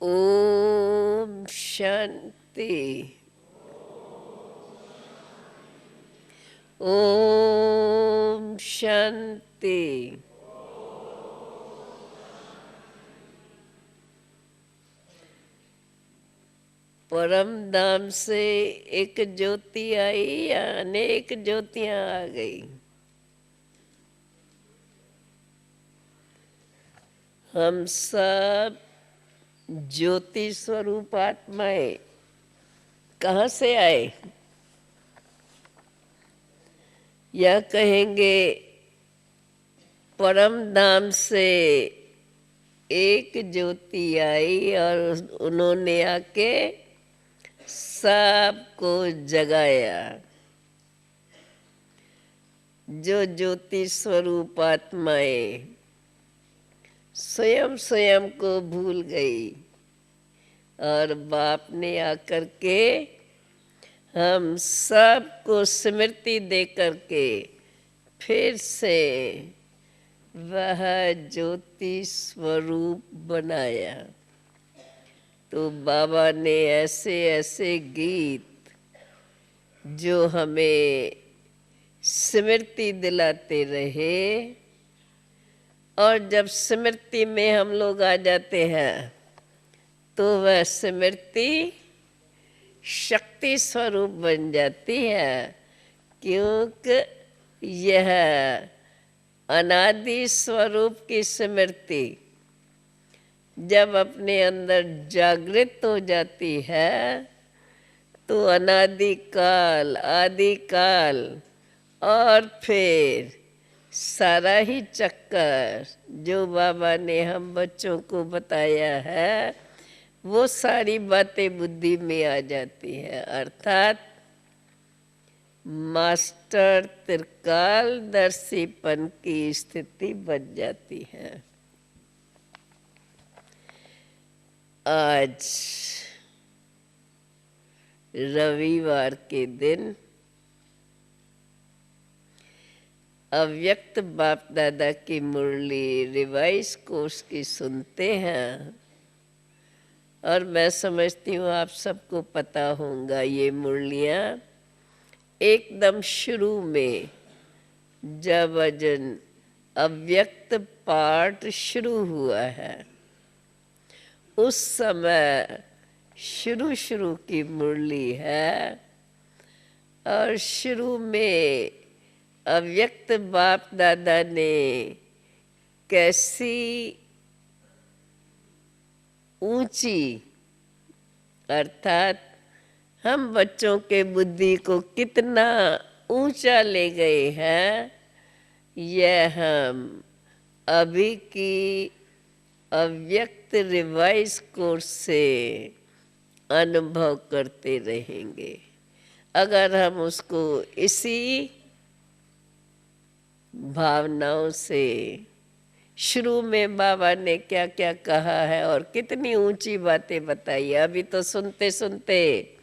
ओम शांति। ओम शांति। परम धाम से एक ज्योति आई या अनेक ज्योतियां आ गई। हम सब ज्योति स्वरूप आत्माएं कहाँ से आए? या कहेंगे परम धाम से एक ज्योति आई और उन्होंने आके सबको जगाया। जो ज्योति स्वरूप आत्माएं स्वयं स्वयं को भूल गई और बाप ने आकर के हम सबको स्मृति दे करके फिर से वह ज्योति स्वरूप बनाया। तो बाबा ने ऐसे ऐसे गीत जो हमें स्मृति दिलाते रहे, और जब स्मृति में हम लोग आ जाते हैं तो वह स्मृति शक्ति स्वरूप बन जाती है, क्योंकि यह अनादि स्वरूप की स्मृति जब अपने अंदर जागृत हो जाती है तो अनादि काल, आदि काल और फिर सारा ही चक्कर जो बाबा ने हम बच्चों को बताया है वो सारी बातें बुद्धि में आ जाती है। अर्थात मास्टर त्रिकालदर्शीपन की स्थिति बन जाती है। आज रविवार के दिन अव्यक्त बाप दादा की मुरली रिवाइज कोर्स की सुनते हैं, और मैं समझती हूँ आप सबको पता होगा ये मुरलियाँ एकदम शुरू में जब भजन अव्यक्त पाठ शुरू हुआ है उस समय शुरू की मुरली है। और शुरू में अव्यक्त बाप दादा ने कैसी ऊंची, अर्थात हम बच्चों के बुद्धि को कितना ऊंचा ले गए हैं यह हम अभी की अव्यक्त रिवाइज कोर्स से अनुभव करते रहेंगे। अगर हम उसको इसी भावनाओं से, शुरू में बाबा ने क्या क्या कहा है और कितनी ऊंची बातें बताई, अभी तो सुनते सुनते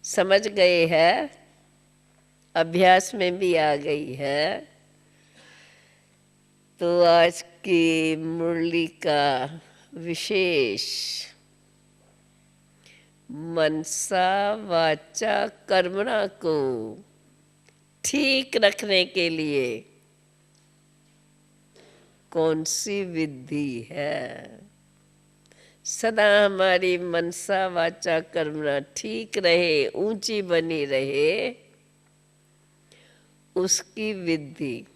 समझ गए हैं, अभ्यास में भी आ गई है। तो आज की मुरली का विशेष मनसा वाचा कर्मणा को ठीक रखने के लिए कौन सी विधि है। सदा हमारी मनसा वाचा कर्मणा ठीक रहे, ऊंची बनी रहे, उसकी विधि।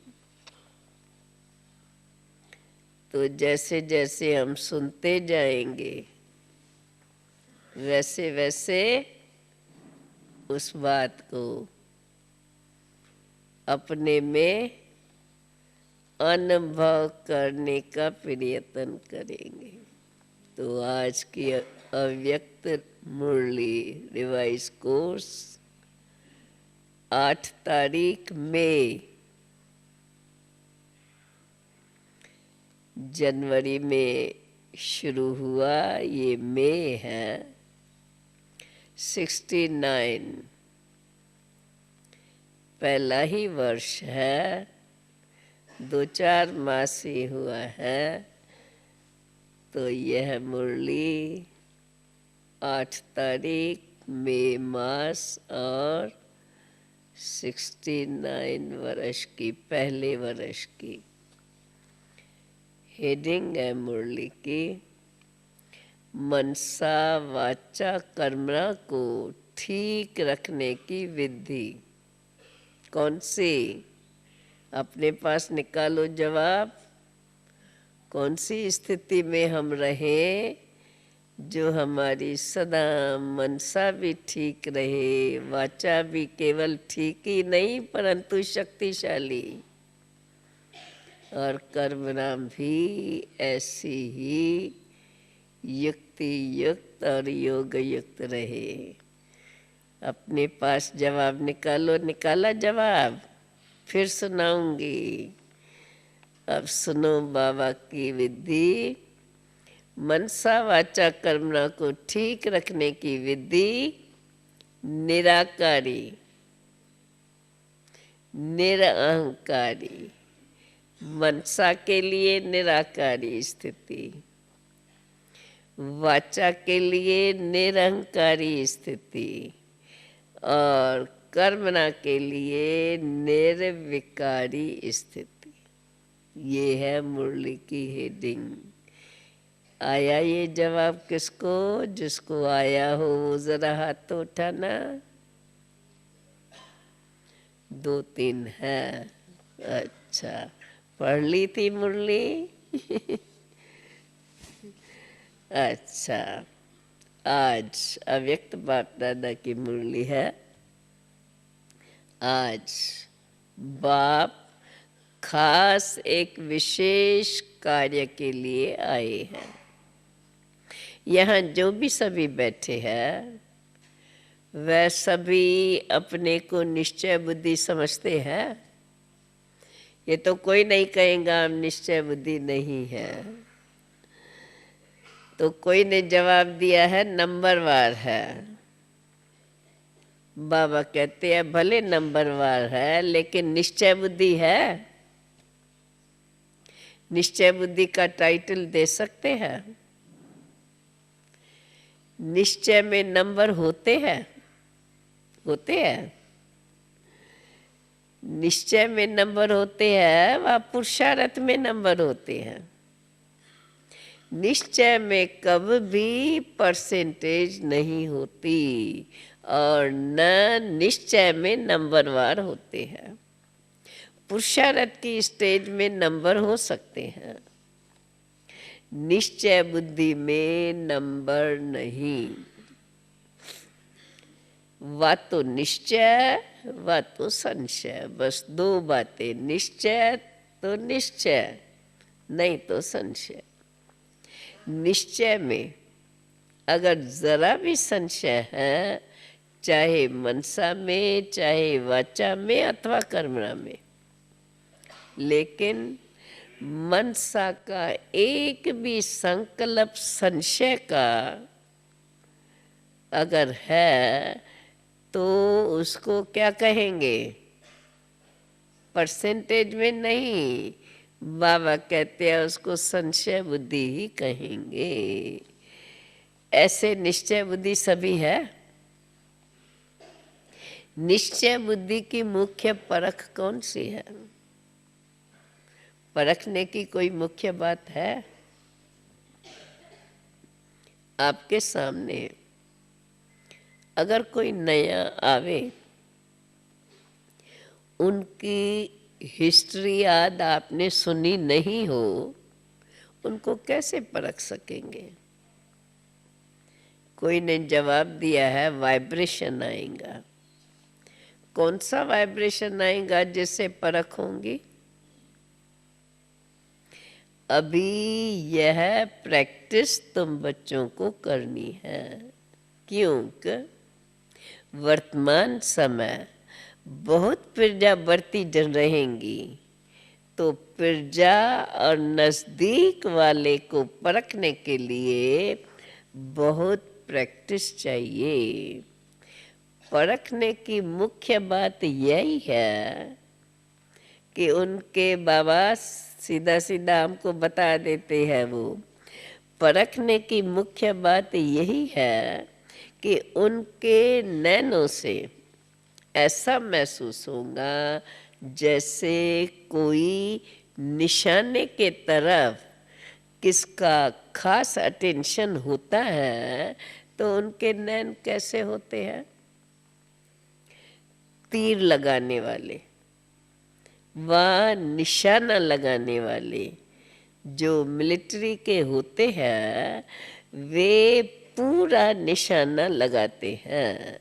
तो जैसे जैसे हम सुनते जाएंगे वैसे वैसे उस बात को अपने में अनुभव करने का प्रयत्न करेंगे। तो आज की अव्यक्त मुरली रिवाइज कोर्स 8 तारीख मई, जनवरी में शुरू हुआ, ये मई है 69, पहला ही वर्ष है, 2-4 मास ही हुआ है। तो यह मुरली 8 तारीख मई मास और 69 वर्ष की, पहले वर्ष की। हेडिंग है मुरली की, मनसा वाचा कर्मणा को ठीक रखने की विधि। कौन सी? अपने पास निकालो जवाब। कौन सी स्थिति में हम रहें जो हमारी सदा मनसा भी ठीक रहे, वाचा भी केवल ठीक ही नहीं परंतु शक्तिशाली, और कर्मणाम भी ऐसी ही युक्ति युक्त और योग युक्त रहे। अपने पास जवाब निकालो। निकाला जवाब? फिर सुनाऊंगी। अब सुनो बाबा की विधि। मनसा वाचा कर्मणा को ठीक रखने की विधि निराकारी, निरअहंकारी। मनसा के लिए निराकारी स्थिति, वाचा के लिए निरअहंकारी स्थिति, और कर्मणा के लिए निर्विकारी स्थिति। ये है मुरली की हेडिंग। आया ये जवाब किसको? जिसको आया हो वो जरा हाथ तो उठाना। 2-3 है। अच्छा, पढ़ ली थी मुरली? अच्छा, आज अव्यक्त बाप दादा की मुरली है। आज बाप खास एक विशेष कार्य के लिए आए हैं। यहाँ जो भी सभी बैठे हैं वह सभी अपने को निश्चय बुद्धि समझते हैं। ये तो कोई नहीं कहेगा हम निश्चय बुद्धि नहीं है। तो कोई ने जवाब दिया है नंबरवार है। बाबा कहते हैं भले नंबरवार है लेकिन निश्चय बुद्धि है। निश्चय बुद्धि का टाइटल दे सकते हैं? निश्चय में नंबर होते हैं? होते हैं। निश्चय में नंबर होते हैं व पुरुषार्थ में नंबर होते हैं। निश्चय में कभी भी परसेंटेज नहीं होती और न निश्चय में नंबरवार होते हैं। पुरुषार्थ की स्टेज में नंबर हो सकते हैं, निश्चय बुद्धि में नंबर नहीं। वा तो निश्चय वा तो संशय, बस 2 बातें। निश्चय तो निश्चय, नहीं तो संशय। निश्चय में अगर जरा भी संशय है, चाहे मनसा में, चाहे वाचा में अथवा कर्मणा में, लेकिन मनसा का एक भी संकल्प संशय का अगर है तो उसको क्या कहेंगे? परसेंटेज में नहीं, बाबा कहते हैं उसको संशय बुद्धि ही कहेंगे। ऐसे निश्चय बुद्धि सभी है। निश्चय बुद्धि की मुख्य परख कौन सी है? परखने की कोई मुख्य बात है? आपके सामने अगर कोई नया आवे, उनकी हिस्ट्री याद आपने सुनी नहीं हो, उनको कैसे परख सकेंगे? कोई ने जवाब दिया है वाइब्रेशन आएगा। कौन सा वाइब्रेशन आएगा जिससे परख होंगी? अभी यह प्रैक्टिस तुम बच्चों को करनी है, क्योंकि वर्तमान समय बहुत प्रजा बढ़ती रहेंगी, तो प्रजा और नज़दीक वाले को परखने के लिए बहुत प्रैक्टिस चाहिए। परखने की मुख्य बात यही है कि उनके बाबा सीधा सीधा हमको बता देते हैं, वो परखने की मुख्य बात यही है कि उनके नैनों से ऐसा महसूस होगा जैसे कोई निशाने के तरफ किसका खास अटेंशन होता है। तो उनके नैन कैसे होते हैं? तीर लगाने वाले व निशाना लगाने वाले जो मिलिट्री के होते हैं वे पूरा निशाना लगाते हैं।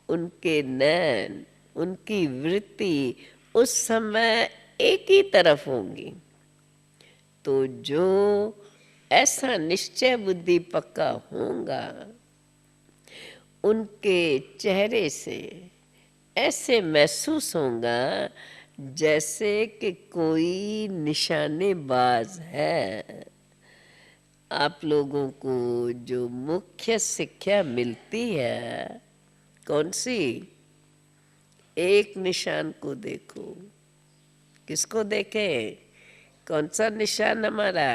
उनके नैन, उनकी वृत्ति उस समय एक ही तरफ होंगी। तो जो ऐसा निश्चय बुद्धि पक्का होगा उनके चेहरे से ऐसे महसूस होगा जैसे कि कोई निशानेबाज है। आप लोगों को जो मुख्य शिक्षा मिलती है कौन सी? एक निशान को देखो। किसको देखें? कौन सा निशान हमारा?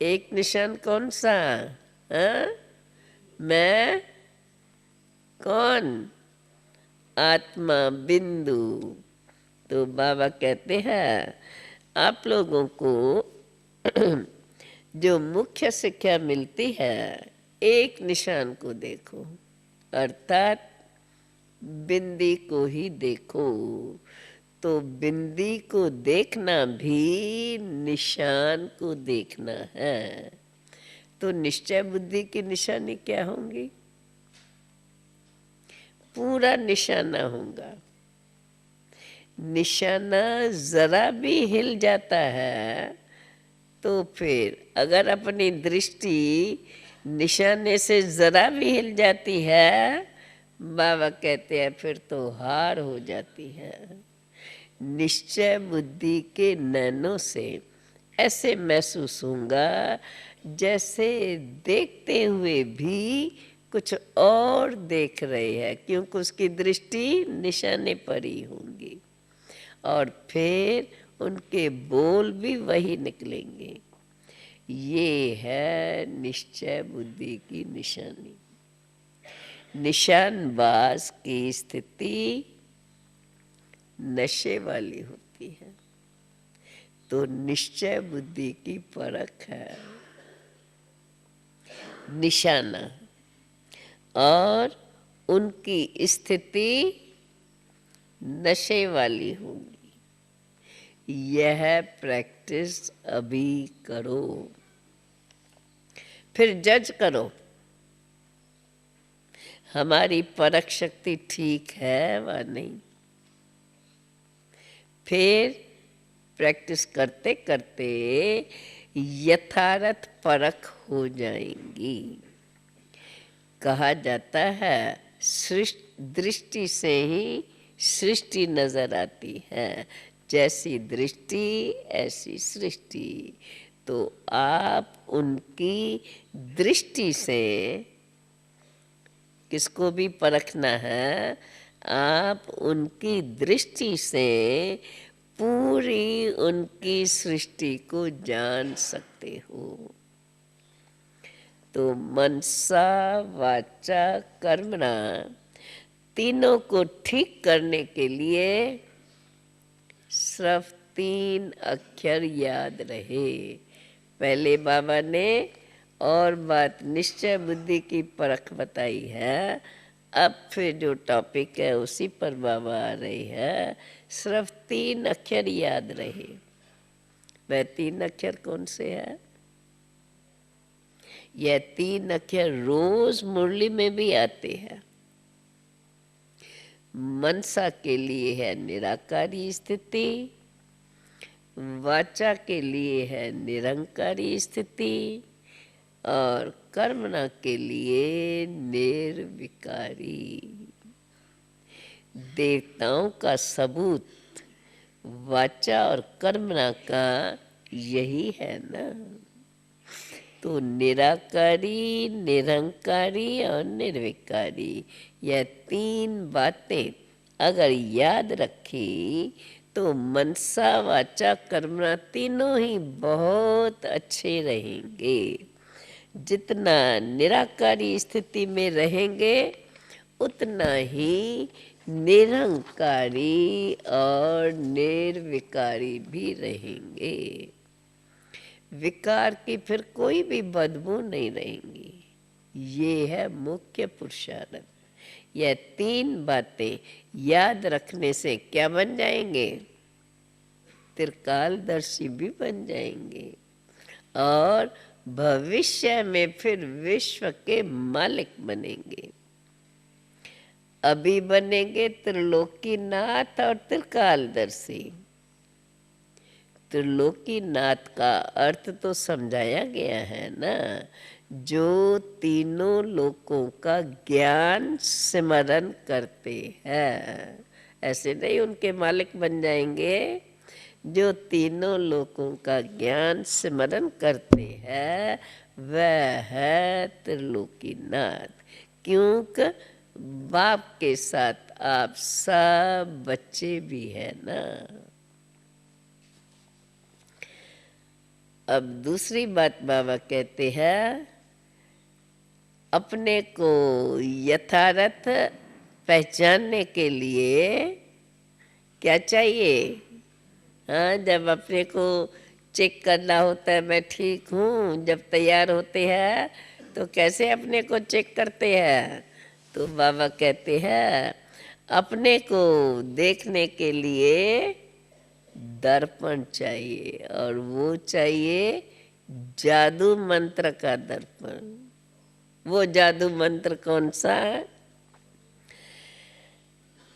एक निशान कौन सा? हाँ? मैं कौन? आत्मा बिंदु। तो बाबा कहते हैं आप लोगों को जो मुख्य शिक्षा मिलती है एक निशान को देखो, अर्थात बिंदी को ही देखो। तो बिंदी को देखना भी निशान को देखना है। तो निश्चय बुद्धि की निशानी क्या होंगी? पूरा निशाना होगा। निशाना जरा भी हिल जाता है तो फिर अगर अपनी दृष्टि निशाने से जरा भी हिल जाती है, बाबा कहते हैं फिर तो हार हो जाती है। निश्चय बुद्धि के नैनों से ऐसे महसूस होगा जैसे देखते हुए भी कुछ और देख रहे हैं, क्योंकि उसकी दृष्टि निशाने पर ही होंगी और फिर उनके बोल भी वही निकलेंगे। ये है निश्चय बुद्धि की निशानी। निशानबाज की स्थिति नशे वाली होती है। तो निश्चय बुद्धि की परख है निशाना, और उनकी स्थिति नशे वाली होगी। यह प्रैक्टिस अभी करो, फिर जज करो हमारी परख शक्ति ठीक है व नहीं। फिर प्रैक्टिस करते करते यथार्थ परख हो जाएंगी। कहा जाता है दृष्टि से ही सृष्टि नजर आती है, जैसी दृष्टि ऐसी सृष्टि। तो आप उनकी दृष्टि से किसको भी परखना है, आप उनकी दृष्टि से पूरी उनकी सृष्टि को जान सकते हो। तो मनसा वाचा कर्मणा तीनों को ठीक करने के लिए सिर्फ 3 अक्षर याद रहे। पहले बाबा ने और बात निश्चय बुद्धि की परख बताई है, अब फिर जो टॉपिक है उसी पर बाबा आ रही है। सिर्फ 3 अक्षर याद रहे। वह 3 अक्षर कौन से है? यह 3 अक्षर रोज मुरली में भी आते हैं। मनसा के लिए है निराकारी स्थिति, वाचा के लिए है निरंकारी स्थिति, और कर्मणा के लिए निर्विकारी। देवताओं का सबूत वाचा और कर्मणा का यही है ना। तो निराकारी, निरंकारी और निर्विकारी, यह 3 बातें अगर याद रखी तो मनसा वाचा कर्मणा तीनों ही बहुत अच्छे रहेंगे। जितना निराकारी स्थिति में रहेंगे उतना ही निरंकारी और निर्विकारी भी रहेंगे। विकार की फिर कोई भी बदबू नहीं रहेंगी। ये है मुख्य पुरुषार्थ। यह तीन बातें याद रखने से क्या बन जाएंगे? त्रिकालदर्शी भी बन जाएंगे और भविष्य में फिर विश्व के मालिक बनेंगे। अभी बनेंगे त्रिलोकीनाथ और त्रिकालदर्शी। त्रिलोकीनाथ का अर्थ तो समझाया गया है ना, जो तीनों लोकों का ज्ञान स्मरण करते हैं। ऐसे नहीं उनके मालिक बन जाएंगे, जो तीनों लोकों का ज्ञान स्मरण करते हैं वह है त्रिलोकीनाथ। क्योंकि बाप के साथ आप सब बच्चे भी हैं ना। अब दूसरी बात बाबा कहते हैं, अपने को यथार्थ पहचानने के लिए क्या चाहिए? हाँ, जब अपने को चेक करना होता है मैं ठीक हूँ, जब तैयार होते हैं तो कैसे अपने को चेक करते हैं? तो बाबा कहते हैं अपने को देखने के लिए दर्पण चाहिए, और वो चाहिए जादू मंत्र का दर्पण। वो जादू मंत्र कौन सा है?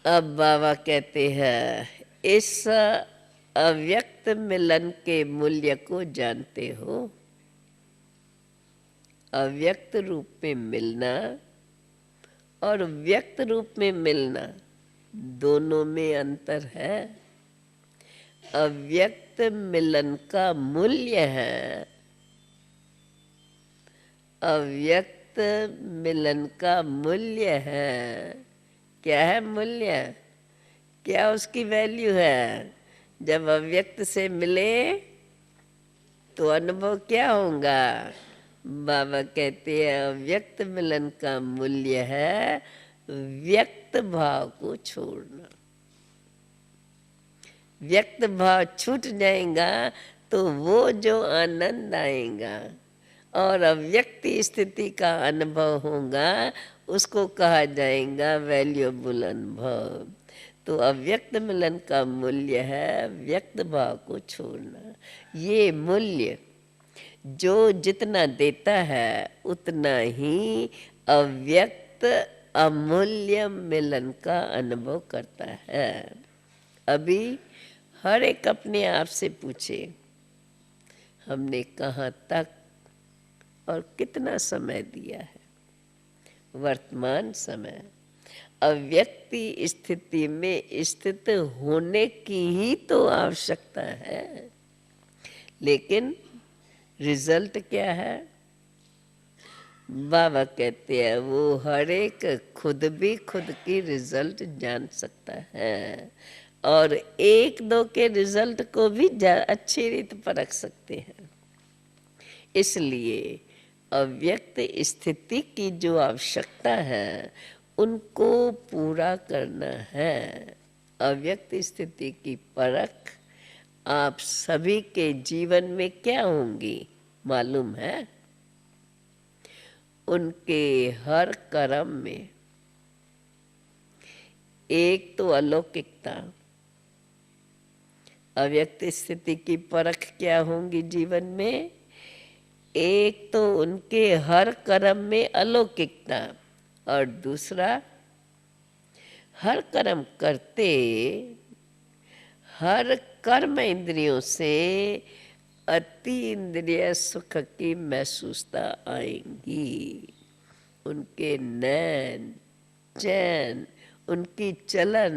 अब बाबा कहते हैं इस अव्यक्त मिलन के मूल्य को जानते हो? अव्यक्त रूप में मिलना और व्यक्त रूप में मिलना दोनों में अंतर है। अव्यक्त मिलन का मूल्य है, अव्यक्त मिलन का मूल्य है। क्या है मूल्य? क्या उसकी वैल्यू है? जब अव्यक्त से मिले तो अनुभव क्या होगा? बाबा कहते हैं अव्यक्त मिलन का मूल्य है व्यक्त भाव को छोड़ना। व्यक्त भाव छूट जाएगा तो वो जो आनंद आएगा और अव्यक्त स्थिति का अनुभव होगा उसको कहा जाएगा वैल्यूएबल अनुभव। तो अव्यक्त मिलन का मूल्य है व्यक्त भाव को छोड़ना। ये मूल्य जो जितना देता है उतना ही अव्यक्त अमूल्य मिलन का अनुभव करता है। अभी हर एक अपने आप से पूछे हमने कहाँ तक और कितना समय दिया है? वर्तमान समय अव्यक्ति स्थिति में स्थित होने की ही तो आवश्यकता है, लेकिन रिजल्ट क्या है? बाबा कहते हैं वो हर एक खुद भी खुद की रिजल्ट जान सकता है और एक दो के रिजल्ट को भी अच्छी रीत परख सकते हैं। इसलिए अव्यक्त स्थिति की जो आवश्यकता है उनको पूरा करना है। अव्यक्त स्थिति की परख आप सभी के जीवन में क्या होंगी मालूम है? उनके हर कर्म में एक तो अलौकिकता, अव्यक्त स्थिति की परख क्या होंगी जीवन में? एक तो उनके हर कर्म में अलौकिकता और दूसरा हर कर्म करते हर कर्म इंद्रियों से अति इंद्रिय सुख की महसूसता आएंगी। उनके नैन चैन उनकी चलन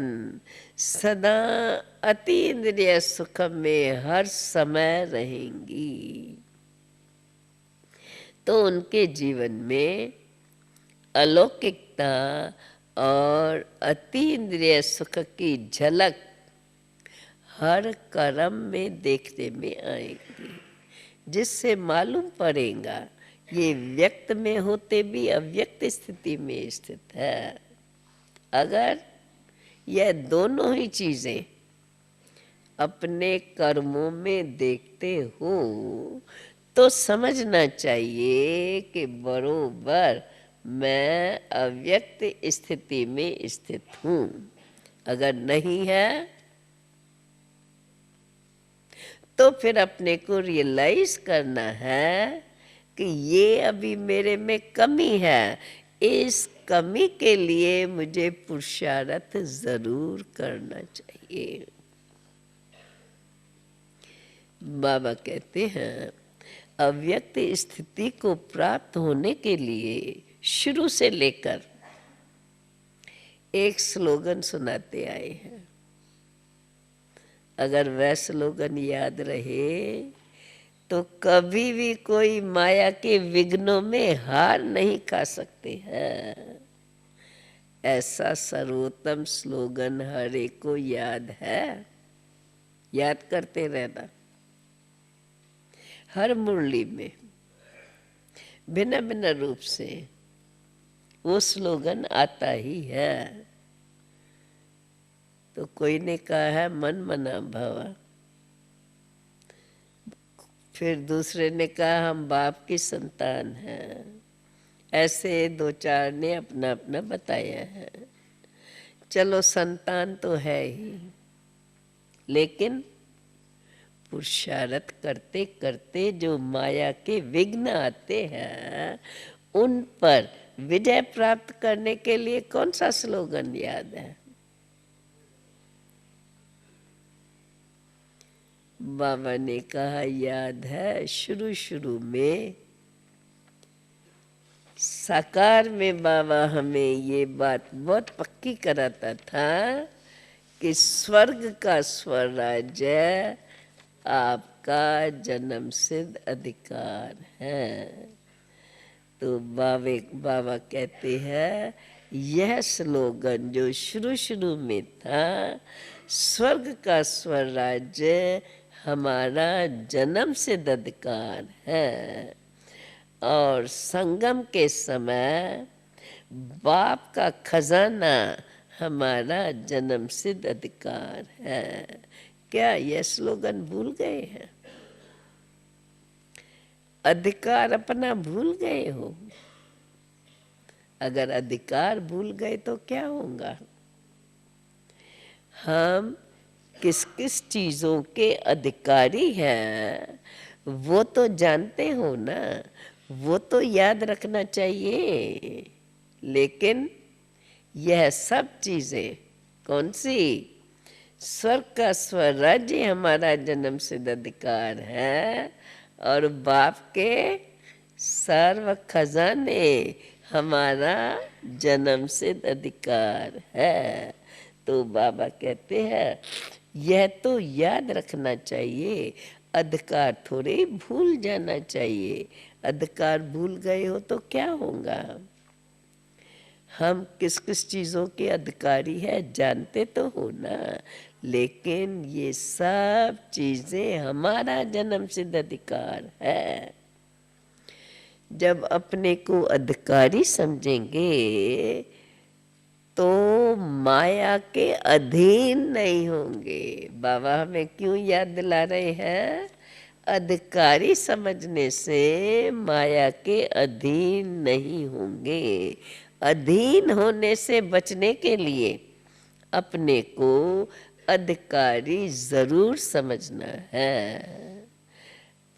सदा अति इंद्रिय सुख में हर समय रहेंगी। तो उनके जीवन में अलौकिकता और अति इंद्रिय सुख की झलक हर कर्म में देखने में आएंगी, जिससे मालूम पड़ेगा ये व्यक्त में होते भी अव्यक्त स्थिति में स्थित है। अगर यह दोनों ही चीजें अपने कर्मों में देखते हो तो समझना चाहिए कि बरोबर मैं अव्यक्त स्थिति में स्थित हूँ। अगर नहीं है तो फिर अपने को रियलाइज करना है कि ये अभी मेरे में कमी है, इस कमी के लिए मुझे पुरुषार्थ जरूर करना चाहिए। बाबा कहते हैं अव्यक्त स्थिति को प्राप्त होने के लिए शुरू से लेकर एक स्लोगन सुनाते आए हैं। अगर वह स्लोगन याद रहे तो कभी भी कोई माया के विघ्नों में हार नहीं खा सकते हैं। ऐसा सर्वोत्तम स्लोगन हर एक को याद है, याद करते रहना। हर मुरली में भिन्न भिन्न रूप से वो स्लोगन आता ही है। तो कोई ने कहा है मन मना भवा, फिर दूसरे ने कहा हम बाप की संतान हैं। ऐसे दो चार ने अपना अपना बताया है। चलो संतान तो है ही, लेकिन पुरुषार्थ करते करते जो माया के विघ्न आते हैं उन पर विजय प्राप्त करने के लिए कौन सा स्लोगन याद है? बाबा ने कहा याद है, शुरू शुरू में साकार में बाबा हमें ये बात बहुत पक्की कराता था कि स्वर्ग का स्वराज्य आपका जन्म सिद्ध अधिकार है। तो बाबा कहते हैं यह स्लोगन जो शुरू शुरू में था, स्वर्ग का स्वराज्य हमारा जन्म सिद्ध अधिकार है, और संगम के समय बाप का खजाना हमारा जन्म सिद्ध अधिकार है। क्या यह स्लोगन भूल गए हैं? अधिकार अपना भूल गए हो? अगर अधिकार भूल गए तो क्या होगा? हम किस किस चीजों के अधिकारी हैं वो तो जानते हो ना, वो तो याद रखना चाहिए। लेकिन यह सब चीजें कौन सी? स्वर्ग का स्वराज्य हमारा जन्म सिद्ध अधिकार है, और बाप के सर्व खजाने हमारा जन्म सिद्ध अधिकार है। तो बाबा कहते हैं यह तो याद रखना चाहिए, अधिकार थोड़े भूल जाना चाहिए। अधिकार भूल गए हो तो क्या होगा? हम किस किस चीज़ों के अधिकारी है जानते तो हो ना, लेकिन ये सब चीज़ें हमारा जन्म सिद्ध अधिकार है। जब अपने को अधिकारी समझेंगे तो माया के अधीन नहीं होंगे। बाबा हमें क्यों याद दिला रहे हैं? अधिकारी समझने से माया के अधीन नहीं होंगे। अधीन होने से बचने के लिए अपने को अधिकारी जरूर समझना है।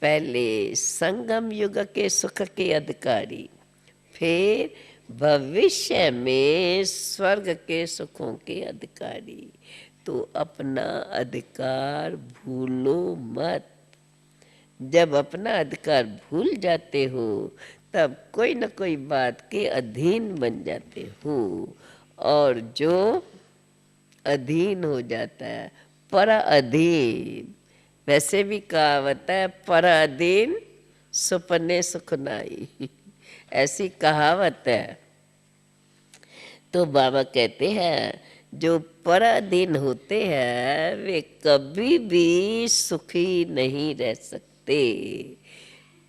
पहले संगम युग के सुख के अधिकारी, फिर भविष्य में स्वर्ग के सुखों के अधिकारी। तो अपना अधिकार भूलो मत। जब अपना अधिकार भूल जाते हो तब कोई न कोई बात के अधीन बन जाते हो, और जो अधीन हो जाता है पर अधीन, वैसे भी कहावत है पर अधीन सुपने सुखनाई, ऐसी कहावत है। तो बाबा कहते हैं जो पराधीन होते हैं वे कभी भी सुखी नहीं रह सकते।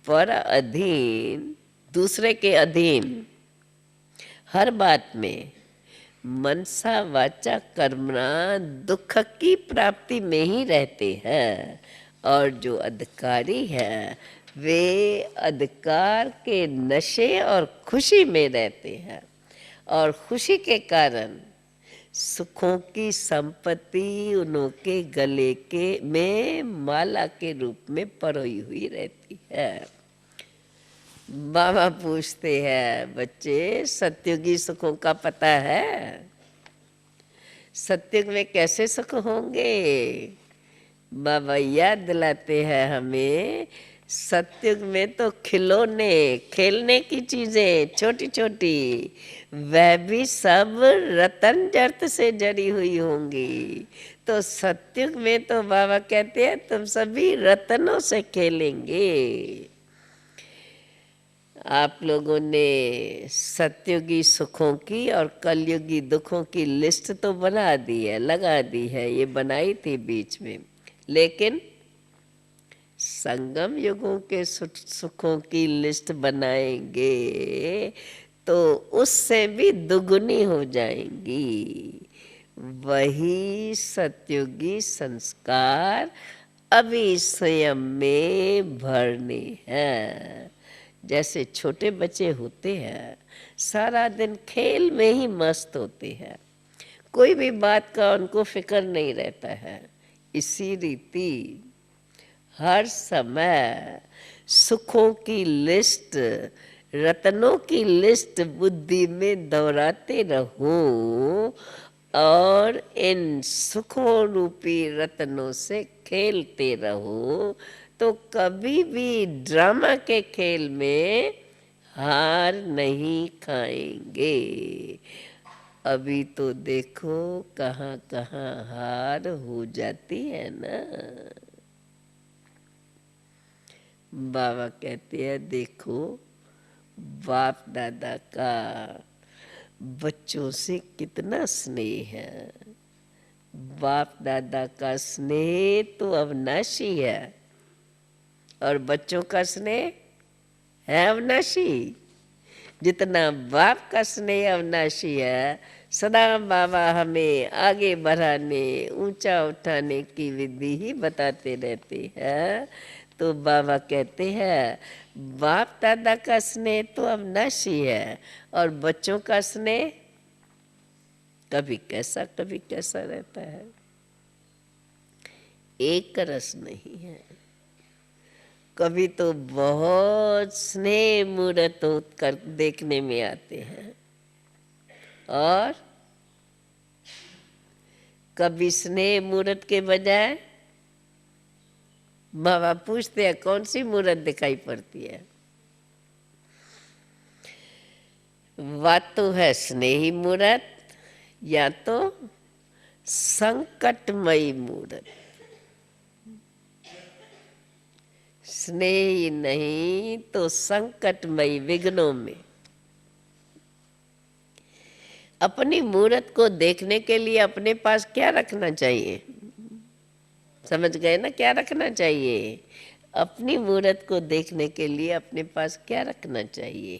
पर अधीन, दूसरे के अधीन हर बात में मनसा वाचा कर्मणा दुख की प्राप्ति में ही रहते हैं। और जो अधिकारी है वे अधिकार के नशे और खुशी में रहते हैं और खुशी के कारण सुखों की संपत्ति उनके गले के में माला के रूप में परोई हुई रहती है। बाबा पूछते हैं, बच्चे सत्युगी सुखों का पता है? सत्युग में कैसे सुख होंगे? बाबा याद दिलाते हैं हमें, सत्युग में तो खिलौने, खेलने की चीजें छोटी छोटी, वह भी सब रतन जर्त से जड़ी हुई होंगी। तो सत्युग में तो बाबा कहते हैं तुम सभी रतनों से खेलेंगे। आप लोगों ने सत्युगी सुखों की और कलयुगी दुखों की लिस्ट तो बना दी है, लगा दी है, ये बनाई थी बीच में। लेकिन संगम युगों के सुखों की लिस्ट बनाएंगे तो उससे भी दुगुनी हो जाएंगी। वही सत्युगी संस्कार अभी स्वयं में भरने हैं। जैसे छोटे बच्चे होते हैं सारा दिन खेल में ही मस्त होते हैं, कोई भी बात का उनको फिक्र नहीं रहता है। इसी रीति हर समय सुखों की लिस्ट, रत्नों की लिस्ट बुद्धि में दोहराते रहो और इन सुखों रूपी रत्नों से खेलते रहो तो कभी भी ड्रामा के खेल में हार नहीं खाएंगे। अभी तो देखो कहाँ कहाँ हार हो जाती है ना। बाबा कहते हैं देखो बाप दादा का बच्चों से कितना स्नेह है। बाप दादा का स्नेह तो अविनाशी है और बच्चों का स्नेह है अविनाशी। जितना बाप का स्नेह अविनाशी है, सदा बाबा हमें आगे बढ़ाने, ऊंचा उठाने की विधि ही बताते रहते हैं। तो बाबा कहते हैं बाप दादा का स्नेह तो अविनाशी है और बच्चों का स्नेह कभी कैसा रहता है, एक रस नहीं है। कभी तो बहुत स्नेह मूर्त कर देखने में आते हैं और कभी स्नेह मूर्त के बजाय बाबा पूछते हैं कौन सी मूर्त दिखाई पड़ती है? बात तो है स्नेही मूर्त या तो संकटमयी मूर्त। स्नेह नहीं तो संकटमयी, विघ्नों में। अपनी मूर्त को देखने के लिए अपने पास क्या रखना चाहिए? समझ गए ना क्या रखना चाहिए? अपनी मूर्त को देखने के लिए अपने पास क्या रखना चाहिए?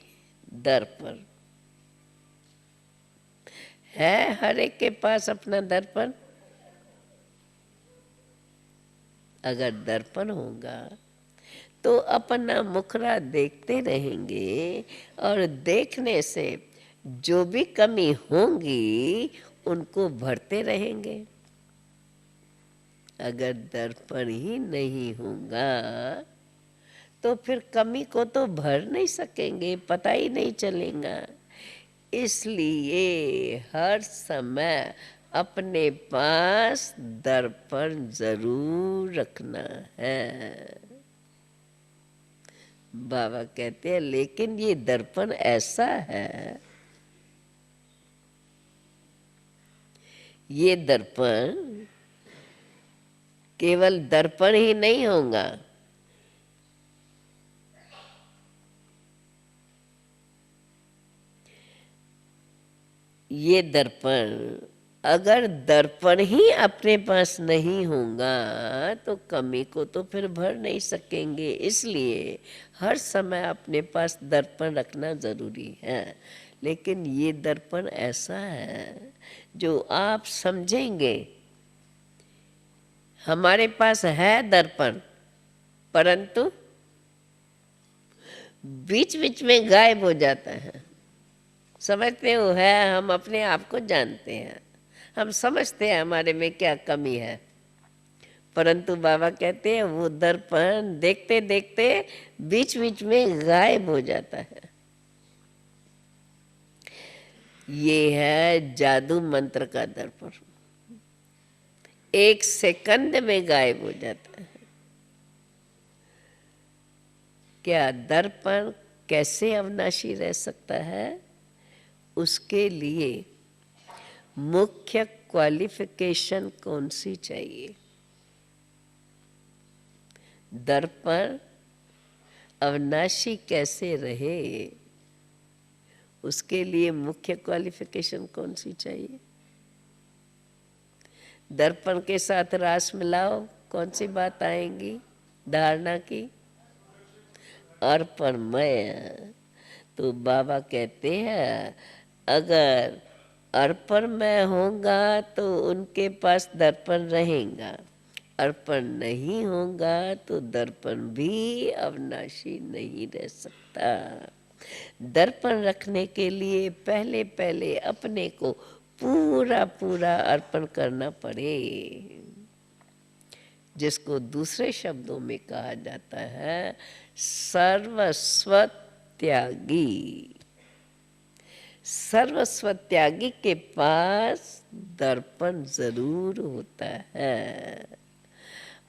दर्पण है हर एक के पास अपना दर्पण। अगर दर्पण होगा तो अपना मुखरा देखते रहेंगे और देखने से जो भी कमी होंगी उनको भरते रहेंगे। अगर दर्पण ही नहीं होगा तो फिर कमी को तो भर नहीं सकेंगे, पता ही नहीं चलेगा। इसलिए हर समय अपने पास दर्पण जरूर रखना है। बाबा कहते हैं लेकिन ये दर्पण ऐसा है, ये दर्पण केवल दर्पण ही नहीं होगा, ये दर्पण अगर दर्पण ही अपने पास नहीं होगा तो कमी को तो फिर भर नहीं सकेंगे। इसलिए हर समय अपने पास दर्पण रखना जरूरी है। लेकिन ये दर्पण ऐसा है जो आप समझेंगे। हमारे पास है दर्पण, परंतु बीच बीच में गायब हो जाता है। समझते हो है, हम अपने आप को जानते हैं, हम समझते हैं हमारे में क्या कमी है, परंतु बाबा कहते हैं वो दर्पण देखते देखते बीच बीच में गायब हो जाता है। ये है जादू मंत्र का दर्पण, एक सेकंड में गायब हो जाता है। क्या दर्पण कैसे अविनाशी रह सकता है? उसके लिए मुख्य क्वालिफिकेशन कौन सी चाहिए? दर्पण अविनाशी कैसे रहे, उसके लिए मुख्य क्वालिफिकेशन कौन सी चाहिए? दर्पण के साथ रास मिलाओ, कौन सी बात आएंगी धारणा की? अर्पणमय। तो बाबा कहते हैं अगर अर्पणमय होगा तो उनके पास दर्पण रहेगा, अर्पण नहीं होगा तो दर्पण भी अविनाशी नहीं रह सकता। दर्पण रखने के लिए पहले पहले अपने को पूरा पूरा अर्पण करना पड़े, जिसको दूसरे शब्दों में कहा जाता है सर्वस्व त्यागी। सर्वस्व त्यागी के पास दर्पण जरूर होता है,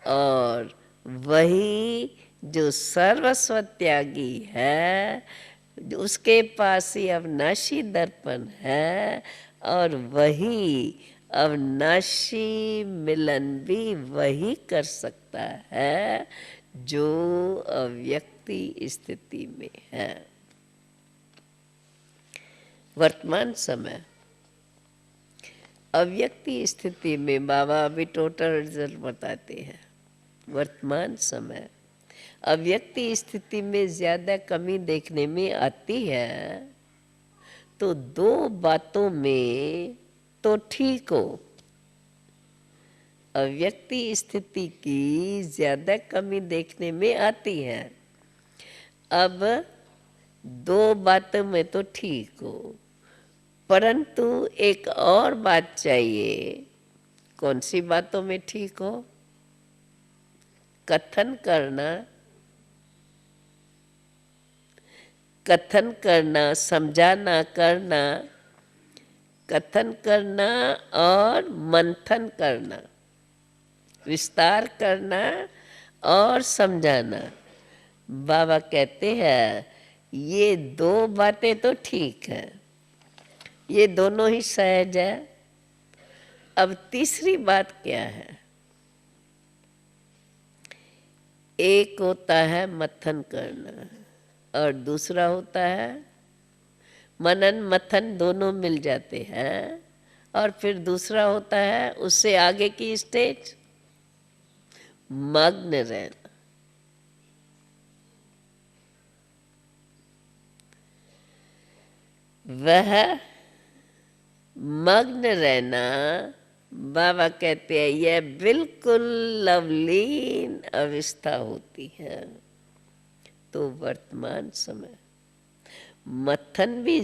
और वही जो सर्वस्व त्यागी है उसके पास ही अविनाशी दर्पण है, और वही अविनाशी मिलन भी वही कर सकता है जो अव्यक्ति स्थिति में है। वर्तमान समय अव्यक्ति स्थिति में बाबा अभी टोटल रिजल्ट बताते हैं। वर्तमान समय अव्यक्ति स्थिति में ज्यादा कमी देखने में आती है तो दो बातों में तो ठीक हो। अव्यक्ति स्थिति की ज्यादा कमी देखने में आती है, अब दो बातों में तो ठीक हो, परंतु एक और बात चाहिए। कौन सी बातों में ठीक हो? कथन करना, समझाना करना, कथन करना और मंथन करना, विस्तार करना और समझाना। बाबा कहते हैं ये दो बातें तो ठीक है, ये दोनों ही सहज है। अब तीसरी बात क्या है? एक होता है मथन करना और दूसरा होता है मनन मथन, दोनों मिल जाते हैं। और फिर दूसरा होता है उससे आगे की स्टेज मग्न रहना। वह मग्न रहना बाबा कहते हैं यह बिल्कुल लवलीन अवस्था होती है। तो वर्तमान समय मथन भी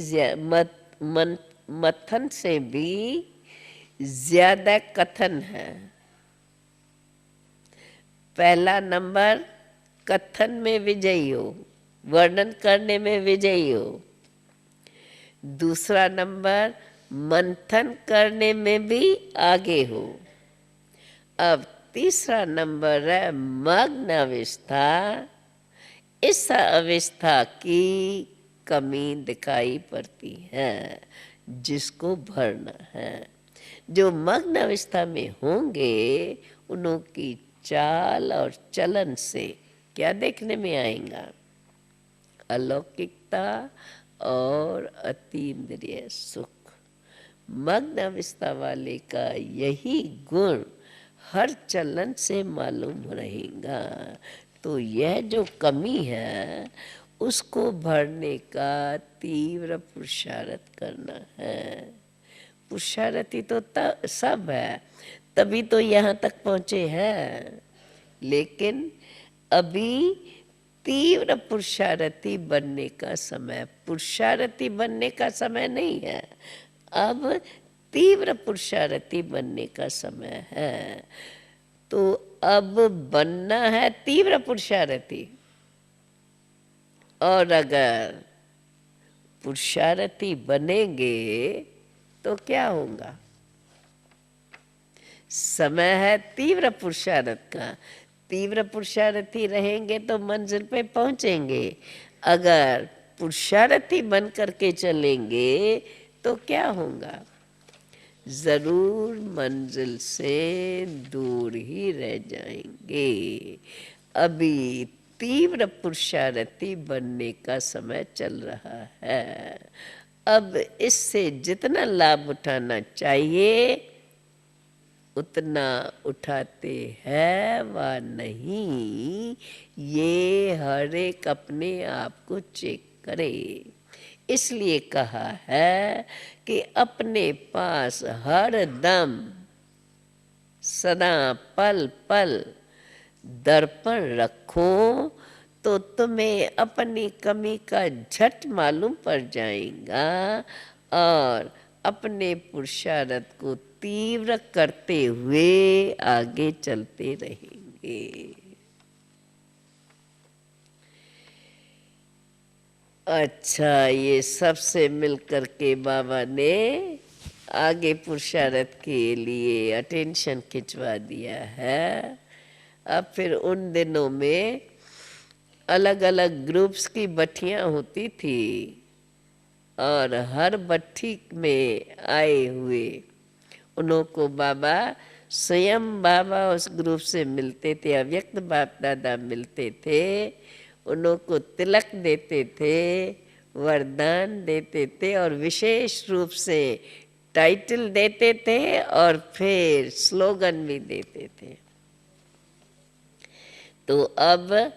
मथन से भी ज्यादा कथन है। पहला नंबर कथन में विजयी हो, वर्णन करने में विजयी हो। दूसरा नंबर मंथन करने में भी आगे हो। अब तीसरा नंबर है मग्न अवस्था। इस अवस्था की कमी दिखाई पड़ती है जिसको भरना है। जो मग्न अवस्था में होंगे उनकी चाल और चलन से क्या देखने में आएगा? अलौकिकता और अतीन्द्रिय सुख। मग्न अवस्था वाले का यही गुण हर चलन से मालूम रहेगा। तो यह जो कमी है उसको भरने का तीव्र पुरुषार्थ करना है। पुरुषार्थी तो सब है, तभी तो यहाँ तक पहुँचे हैं। लेकिन अभी तीव्र पुरुषार्थी बनने का समय, पुरुषार्थी बनने का समय नहीं है, अब तीव्र पुरुषार्थी बनने का समय है। तो अब बनना है तीव्र पुरुषार्थी। और अगर पुरुषार्थी बनेंगे तो क्या होगा? समय है तीव्र पुरुषार्थ का। तीव्र पुरुषार्थी रहेंगे तो मंजिल पे पहुंचेंगे। अगर पुरुषार्थी बन करके चलेंगे तो क्या होगा? जरूर मंजिल से दूर ही रह जाएंगे। अभी तीव्र पुरुषार्थी बनने का समय चल रहा है। अब इससे जितना लाभ उठाना चाहिए उतना उठाते हैं व नहीं, ये हर एक अपने आप को चेक करे। इसलिए कहा है कि अपने पास हर दम सदा पल पल दर्पण रखो तो तुम्हें अपनी कमी का झट मालूम पड़ जाएगा और अपने पुरुषार्थ को तीव्र करते हुए आगे चलते रहेंगे। अच्छा, ये सबसे मिलकर के बाबा ने आगे पुरुषार्थ के लिए अटेंशन खिंचवा दिया है। अब फिर उन दिनों में अलग अलग ग्रुप्स की भट्टियाँ होती थी और हर भट्टी में आए हुए उन्हों को बाबा स्वयं बाबा उस ग्रुप से मिलते थे। अव्यक्त बाप दादा मिलते थे, उन्हों को तिलक देते थे, वरदान देते थे और विशेष रूप से टाइटल देते थे और फिर स्लोगन भी देते थे। तो अब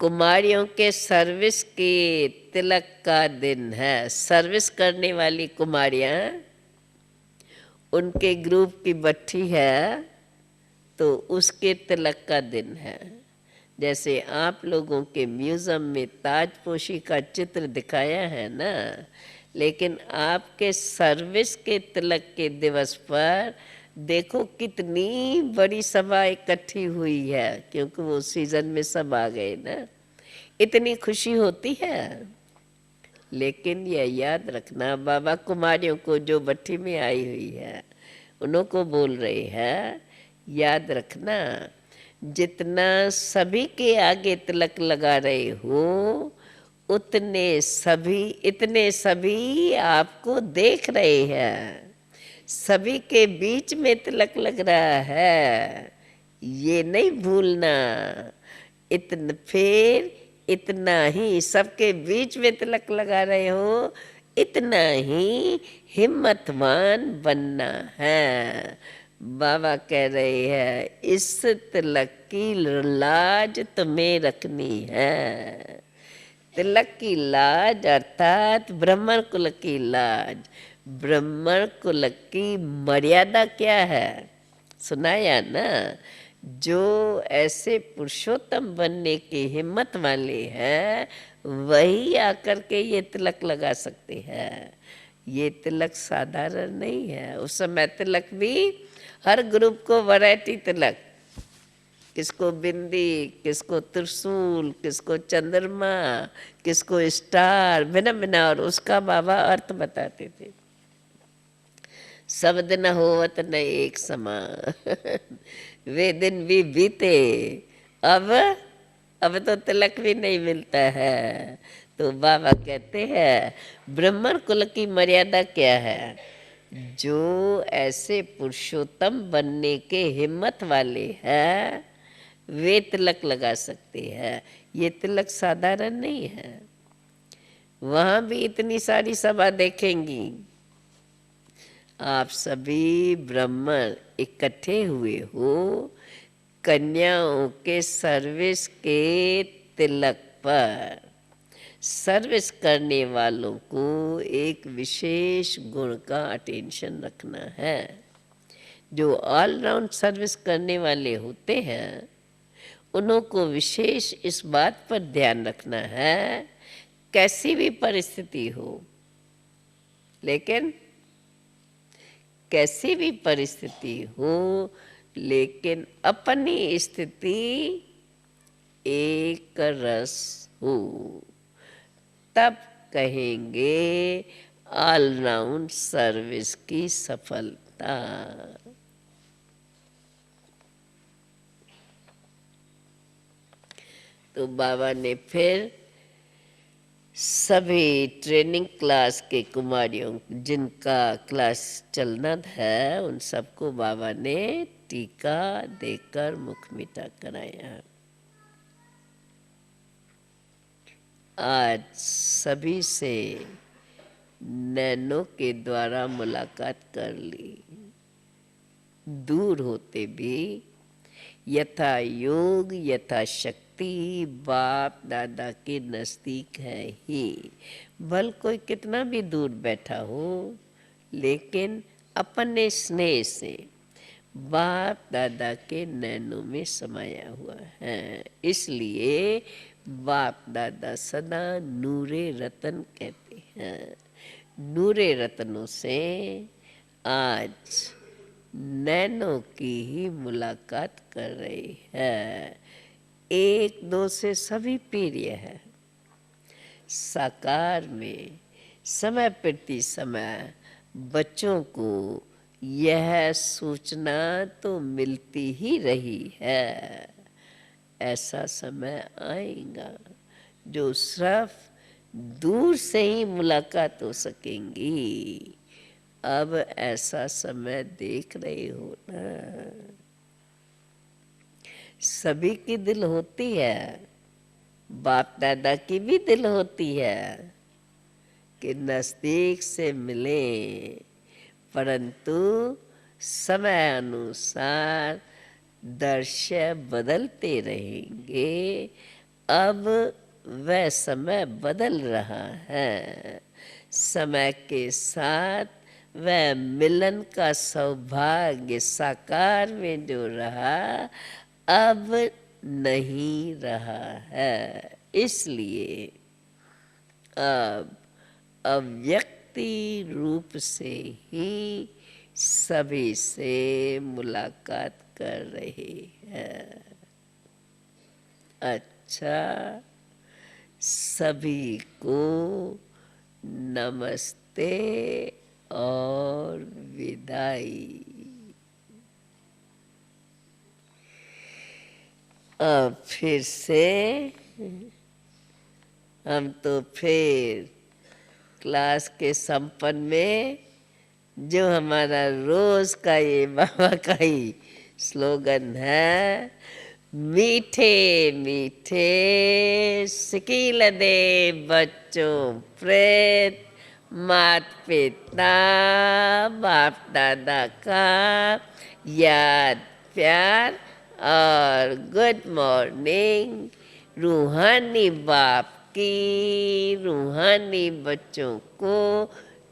कुमारियों के सर्विस के तिलक का दिन है। सर्विस करने वाली कुमारियाँ, उनके ग्रुप की भट्टी है तो उसके तिलक का दिन है। जैसे आप लोगों के म्यूज़ियम में ताजपोशी का चित्र दिखाया है ना, लेकिन आपके सर्विस के तिलक के दिवस पर देखो कितनी बड़ी सभा इकट्ठी हुई है, क्योंकि वो सीजन में सब आ गए ना, इतनी खुशी होती है। लेकिन यह याद रखना, बाबा कुमारियों को जो भट्टी में आई हुई है उन्हों को बोल रहे हैं, याद रखना जितना सभी के आगे तिलक लगा रहे हो इतने सभी आपको देख रहे हैं। सभी के बीच में तिलक लग रहा है, ये नहीं भूलना। इतना ही सबके बीच में तिलक लगा रहे हो, इतना ही हिम्मतवान बनना है। बाबा कह रहे हैं इस तिलक की लाज तुम्हें रखनी है। तिलक की लाज अर्थात ब्राह्मण कुल की लाज। ब्राह्मण कुल की मर्यादा क्या है सुनाया ना। जो ऐसे पुरुषोत्तम बनने की हिम्मत वाले हैं वही आकर के ये तिलक लगा सकते हैं। ये तिलक साधारण नहीं है। उस समय तिलक भी हर ग्रुप को वैरायटी तिलक, किसको बिंदी, किसको त्रिशूल, किसको चंद्रमा, किसको स्टार, भिन्न भिन्न, और उसका बाबा अर्थ बताते थे। सब दिन होवत न एक समान वे दिन भी बीते, अब तो तिलक भी नहीं मिलता है। तो बाबा कहते हैं ब्राह्मण कुल की मर्यादा क्या है? जो ऐसे पुरुषोत्तम बनने के हिम्मत वाले हैं वे तिलक लगा सकते हैं। ये तिलक साधारण नहीं है। वहाँ भी इतनी सारी सभा देखेंगी, आप सभी ब्राह्मण इकट्ठे हुए हो कन्याओं के सर्विस के तिलक पर। सर्विस करने वालों को एक विशेष गुण का अटेंशन रखना है। जो ऑलराउंड सर्विस करने वाले होते हैं उन्हों को विशेष इस बात पर ध्यान रखना है, कैसी भी परिस्थिति हो, लेकिन कैसी भी परिस्थिति हो, लेकिन अपनी स्थिति एक रस हो, तब कहेंगे ऑलराउंड सर्विस की सफलता। तो बाबा ने फिर सभी ट्रेनिंग क्लास के कुमारियों जिनका क्लास चलना था उन सबको बाबा ने टीका देकर मुख मीठा कराया। आज सभी से नैनो के द्वारा मुलाकात कर ली। दूर होते भी यथा योग यथा शक्ति बाप दादा के नजदीक है ही। भल कोई कितना भी दूर बैठा हो, लेकिन अपने स्नेह से बाप दादा के नैनों में समाया हुआ है। इसलिए बाप दादा सदा नूरे रतन कहते हैं। नूरे रतनों से आज नैनों की ही मुलाकात कर रही है। एक दो से सभी प्रिय है। साकार में समय प्रति समय बच्चों को यह सूचना तो मिलती ही रही है। ऐसा समय आएगा जो सिर्फ दूर से ही मुलाकात हो सकेंगी। अब ऐसा समय देख रहे हो ना। सभी की दिल होती है, बाप दादा की भी दिल होती है कि नजदीक से मिले, परंतु समय अनुसार दृश्य बदलते रहेंगे। अब वह समय बदल रहा है। समय के साथ वह मिलन का सौभाग्य साकार में जो रहा अब नहीं रहा है। इसलिए अब अव्यक्ति रूप से ही सभी से मुलाकात कर रहे हैं। अच्छा, सभी को नमस्ते और विदाई। अब फिर से हम तो फिर क्लास के संपन्न में जो हमारा रोज का ये बाबा का ही स्लोगन है, मीठे मीठे सिकील दे बच्चों प्रेत मात पिता बाप दादा का याद प्यार और गुड मॉर्निंग। रूहानी बाप की रूहानी बच्चों को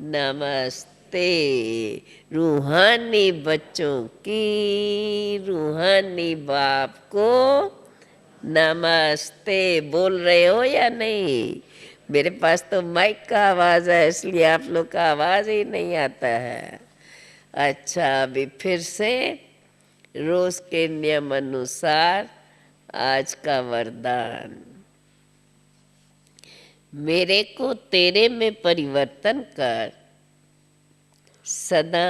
नमस्ते। रूहानी बच्चों की रूहानी बाप को नमस्ते। बोल रहे हो या नहीं? मेरे पास तो माइक का आवाज़ है, इसलिए आप लोग का आवाज़ ही नहीं आता है। अच्छा, अभी फिर से रोज के नियम अनुसार आज का वरदान। मेरे को तेरे में परिवर्तन कर सदा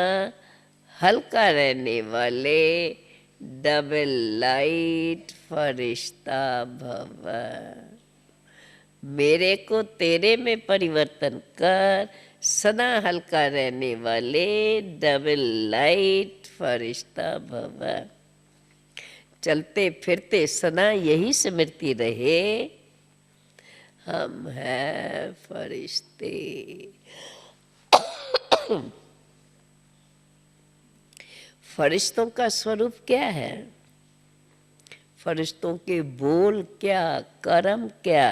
हल्का रहने वाले डबल लाइट फरिश्ता भव। मेरे को तेरे में परिवर्तन कर सदा हल्का रहने वाले डबल लाइट फरिश्ता भव। चलते फिरते सदा यही स्मृति रहे, हम हैं फरिश्ते। फरिश्तों का स्वरूप क्या है, फरिश्तों के बोल क्या, कर्म क्या,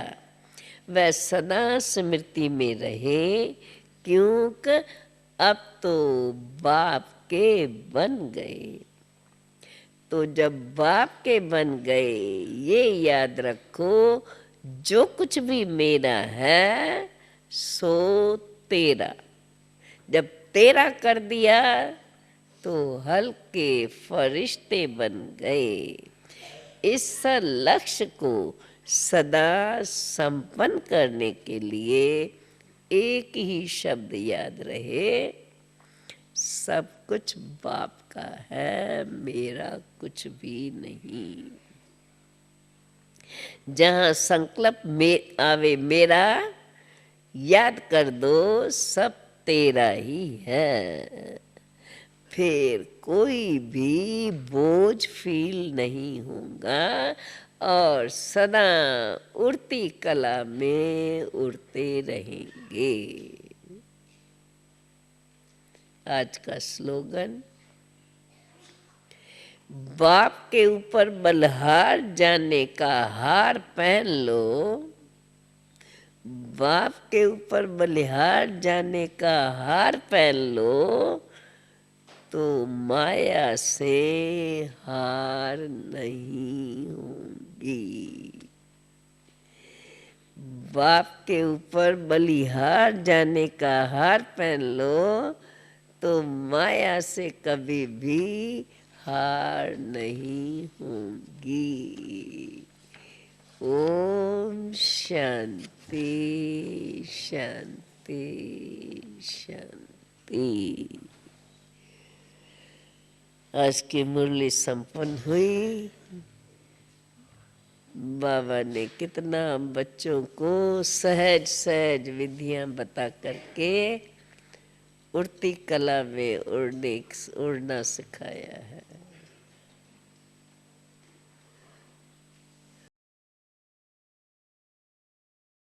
वह सदा स्मृति में रहे, क्योंकि अब तो बाप के बन गए। तो जब बाप के बन गए, ये याद रखो, जो कुछ भी मेरा है सो तेरा। जब तेरा कर दिया तो हल्के फरिश्ते बन गए। इस लक्ष्य को सदा संपन्न करने के लिए एक ही शब्द याद रहे, सब कुछ बाप का है, मेरा कुछ भी नहीं। जहाँ संकल्प में आवे मेरा, याद कर दो सब तेरा ही है। फिर कोई भी बोझ फील नहीं होगा और सदा उड़ती कला में उड़ते रहेंगे। आज का स्लोगन, बाप के ऊपर बलिहार जाने का हार पहन लो, बाप के ऊपर बलिहार जाने का हार पहन लो, तो माया से हार नहीं होगी। बाप के ऊपर बलिहार जाने का हार पहन लो, तो माया से कभी भी हार नहीं होगी। ओम शांति शांति शांति। आज की मुरली संपन्न हुई। बाबा ने कितना बच्चों को सहज सहज विधियां बता करके उड़ती कला में उड़ना सिखाया है।